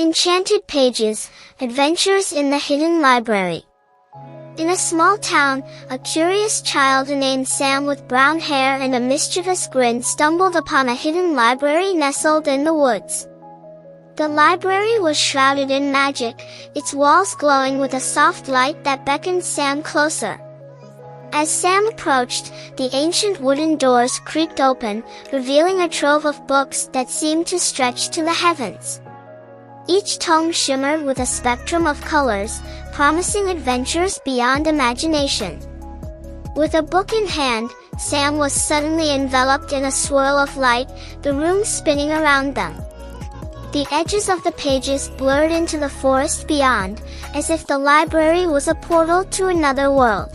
Enchanted Pages, Adventures in the Hidden Library. In a small town, a curious child named Sam with brown hair and a mischievous grin stumbled upon a hidden library nestled in the woods. The library was shrouded in magic, its walls glowing with a soft light that beckoned Sam closer. As Sam approached, the ancient wooden doors creaked open, revealing a trove of books that seemed to stretch to the heavens. Each tome shimmered with a spectrum of colors, promising adventures beyond imagination. With a book in hand, Sam was suddenly enveloped in a swirl of light, the room spinning around them. The edges of the pages blurred into the forest beyond, as if the library was a portal to another world.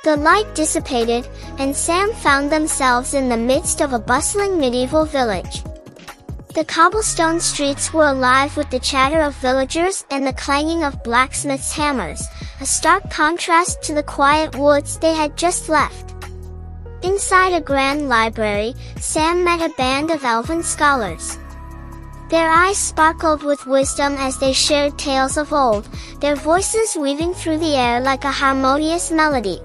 The light dissipated, and Sam found themselves in the midst of a bustling medieval village. The cobblestone streets were alive with the chatter of villagers and the clanging of blacksmiths' hammers, a stark contrast to the quiet woods they had just left. Inside a grand library, Sam met a band of elven scholars. Their eyes sparkled with wisdom as they shared tales of old, their voices weaving through the air like a harmonious melody.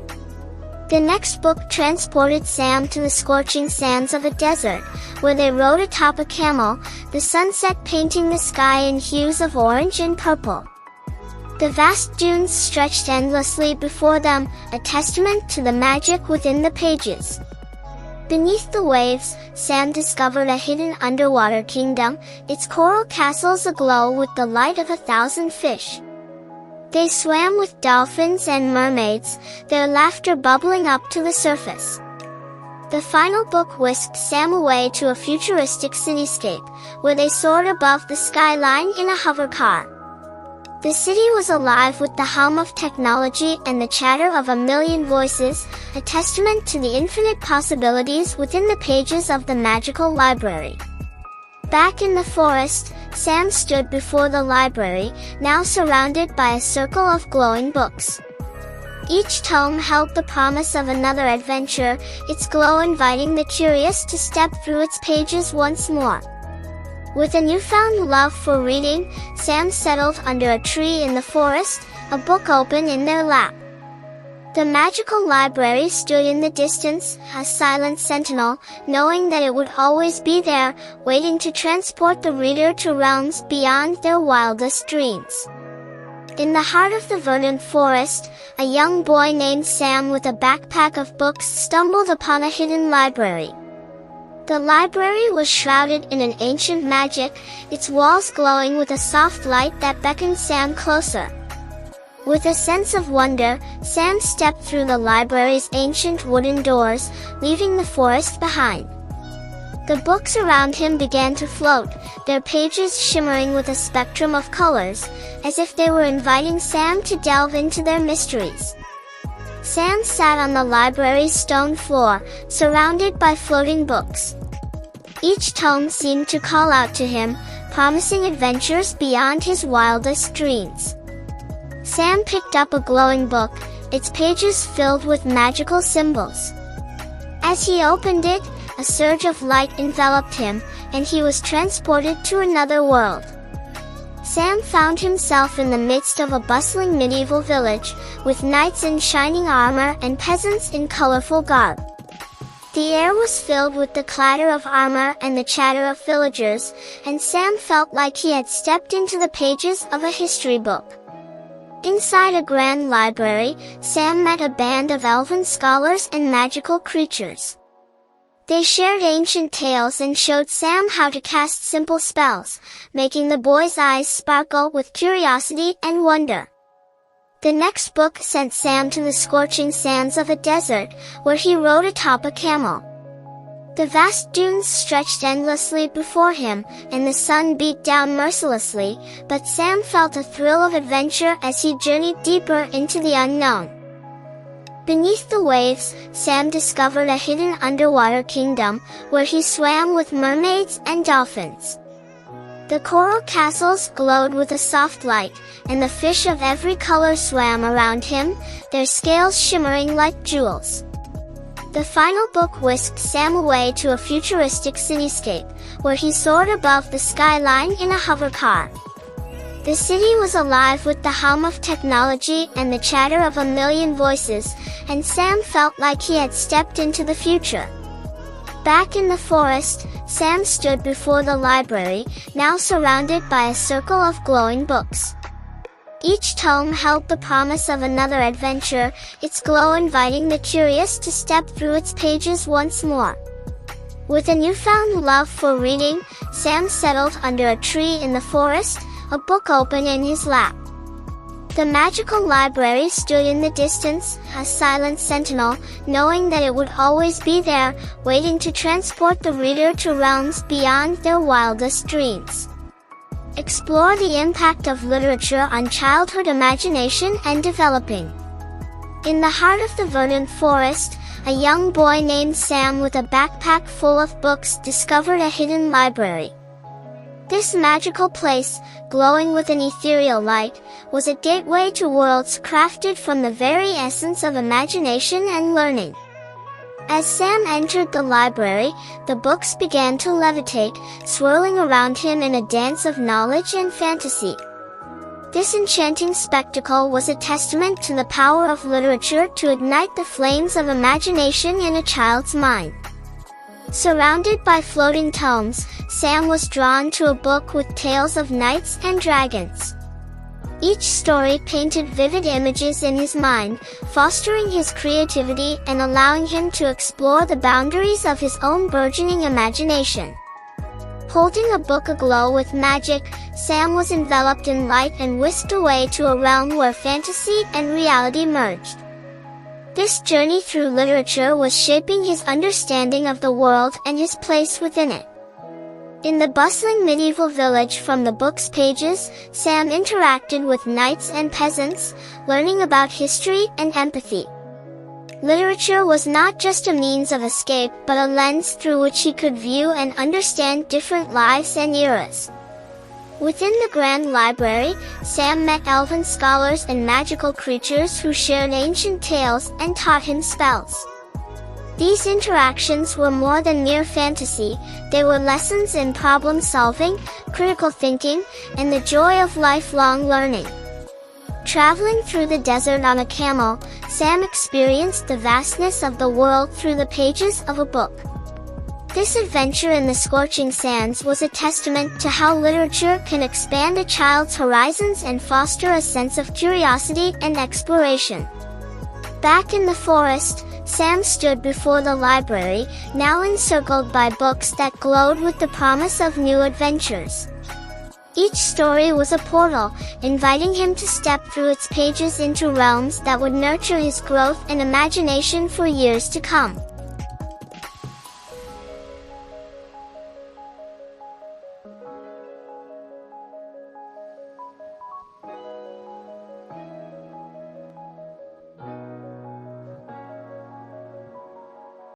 The next book transported Sam to the scorching sands of a desert, where they rode atop a camel, the sunset painting the sky in hues of orange and purple. The vast dunes stretched endlessly before them, a testament to the magic within the pages. Beneath the waves, Sam discovered a hidden underwater kingdom, its coral castles aglow with the light of 1,000 fish. They swam with dolphins and mermaids, their laughter bubbling up to the surface. The final book whisked Sam away to a futuristic cityscape, where they soared above the skyline in a hover car. The city was alive with the hum of technology and the chatter of a million voices, a testament to the infinite possibilities within the pages of the magical library. Back in the forest, Sam stood before the library, now surrounded by a circle of glowing books. Each tome held the promise of another adventure, its glow inviting the curious to step through its pages once more. With a newfound love for reading, Sam settled under a tree in the forest, a book open in their lap. The magical library stood in the distance, a silent sentinel, knowing that it would always be there, waiting to transport the reader to realms beyond their wildest dreams. In the heart of the verdant forest, a young boy named Sam with a backpack of books stumbled upon a hidden library. The library was shrouded in an ancient magic, its walls glowing with a soft light that beckoned Sam closer. With a sense of wonder, Sam stepped through the library's ancient wooden doors, leaving the forest behind. The books around him began to float, their pages shimmering with a spectrum of colors, as if they were inviting Sam to delve into their mysteries. Sam sat on the library's stone floor, surrounded by floating books. Each tome seemed to call out to him, promising adventures beyond his wildest dreams. Sam picked up a glowing book, its pages filled with magical symbols. As he opened it, a surge of light enveloped him, and he was transported to another world. Sam found himself in the midst of a bustling medieval village, with knights in shining armor and peasants in colorful garb. The air was filled with the clatter of armor and the chatter of villagers, and Sam felt like he had stepped into the pages of a history book. Inside a grand library, Sam met a band of elven scholars and magical creatures. They shared ancient tales and showed Sam how to cast simple spells, making the boy's eyes sparkle with curiosity and wonder. The next book sent Sam to the scorching sands of a desert, where he rode atop a camel. The vast dunes stretched endlessly before him, and the sun beat down mercilessly, but Sam felt a thrill of adventure as he journeyed deeper into the unknown. Beneath the waves, Sam discovered a hidden underwater kingdom, where he swam with mermaids and dolphins. The coral castles glowed with a soft light, and the fish of every color swam around him, their scales shimmering like jewels. The final book whisked Sam away to a futuristic cityscape, where he soared above the skyline in a hover car. The city was alive with the hum of technology and the chatter of a million voices, and Sam felt like he had stepped into the future. Back in the forest, Sam stood before the library, now surrounded by a circle of glowing books. Each tome held the promise of another adventure, its glow inviting the curious to step through its pages once more. With a newfound love for reading, Sam settled under a tree in the forest, a book open in his lap. The magical library stood in the distance, a silent sentinel, knowing that it would always be there, waiting to transport the reader to realms beyond their wildest dreams. Explore the impact of literature on childhood imagination and developing. In the heart of the verdant forest, a young boy named Sam with a backpack full of books discovered a hidden library. This magical place, glowing with an ethereal light, was a gateway to worlds crafted from the very essence of imagination and learning. As Sam entered the library, the books began to levitate, swirling around him in a dance of knowledge and fantasy. This enchanting spectacle was a testament to the power of literature to ignite the flames of imagination in a child's mind. Surrounded by floating tomes, Sam was drawn to a book with tales of knights and dragons. Each story painted vivid images in his mind, fostering his creativity and allowing him to explore the boundaries of his own burgeoning imagination. Holding a book aglow with magic, Sam was enveloped in light and whisked away to a realm where fantasy and reality merged. This journey through literature was shaping his understanding of the world and his place within it. In the bustling medieval village from the book's pages, Sam interacted with knights and peasants, learning about history and empathy. Literature was not just a means of escape but a lens through which he could view and understand different lives and eras. Within the Grand Library, Sam met elven scholars and magical creatures who shared ancient tales and taught him spells. These interactions were more than mere fantasy, they were lessons in problem-solving, critical thinking, and the joy of lifelong learning. Traveling through the desert on a camel, Sam experienced the vastness of the world through the pages of a book. This adventure in the scorching sands was a testament to how literature can expand a child's horizons and foster a sense of curiosity and exploration. Back in the forest, Sam stood before the library, now encircled by books that glowed with the promise of new adventures. Each story was a portal, inviting him to step through its pages into realms that would nurture his growth and imagination for years to come.